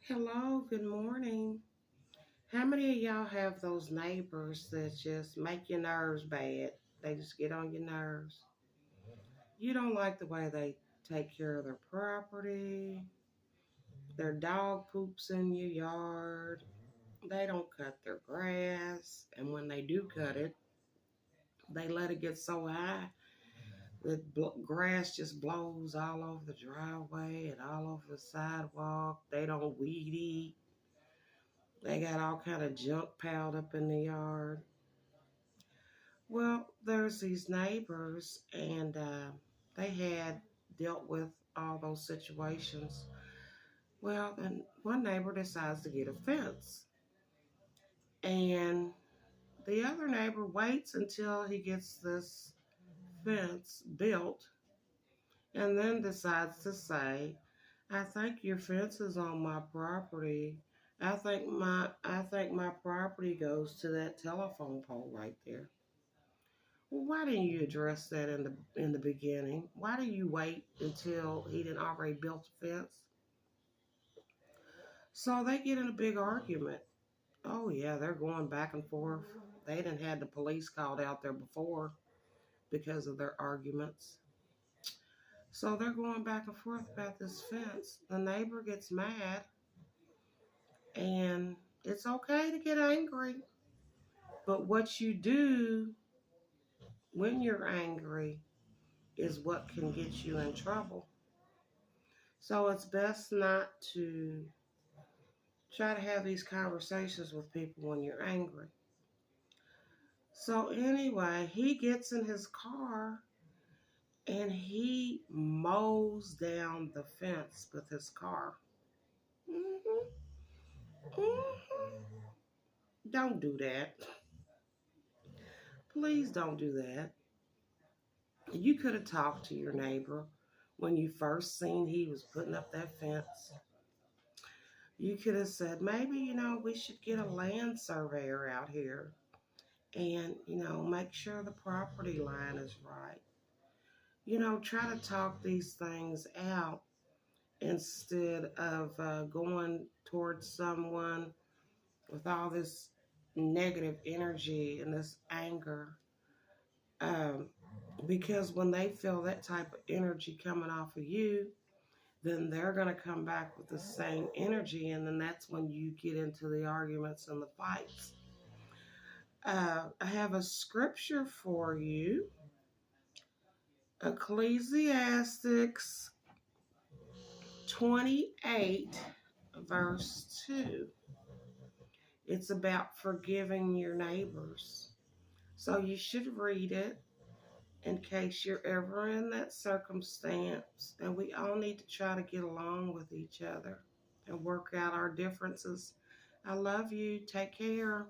Hello, good morning. How many of y'all have those neighbors that just make your nerves bad? They just get on your nerves. You don't like the way they take care of their property. Their dog poops in your yard. They don't cut their grass. And when they do cut it, they let it get so high that grass just blows all over the driveway and all over the sidewalk. They don't weed eat. They got all kind of junk piled up in the yard. Well, there's these neighbors, and they had dealt with all those situations. Well, then one neighbor decides to get a fence, and the other neighbor waits until he gets this fence built, and then decides to say, "I think your fence is on my property. I think my property goes to that telephone pole right there." Well, why didn't you address that in the beginning? Why do you wait until he didn't already built a fence? So they get in a big argument. Oh yeah, they're going back and forth. They didn't had the police called out there before because of their arguments. So they're going back and forth about this fence. The neighbor gets mad, and it's okay to get angry, but what you do when you're angry is what can get you in trouble. So it's best not to try to have these conversations with people when you're angry. So anyway, he gets in his car and he mows down the fence with his car. hmm hmm Don't do that. Please don't do that. You could have talked to your neighbor when you first seen he was putting up that fence. You could have said, maybe, we should get a land surveyor out here and, make sure the property line is right. Try to talk these things out instead of going towards someone with all this negative energy and this anger. Um, because when they feel that type of energy coming off of you, then they're going to come back with the same energy, and then that's when you get into the arguments and the fights. I have a scripture for you. Ecclesiastes 28, verse 2. It's about forgiving your neighbors. So you should read it in case you're ever in that circumstance. And we all need to try to get along with each other and work out our differences. I love you. Take care.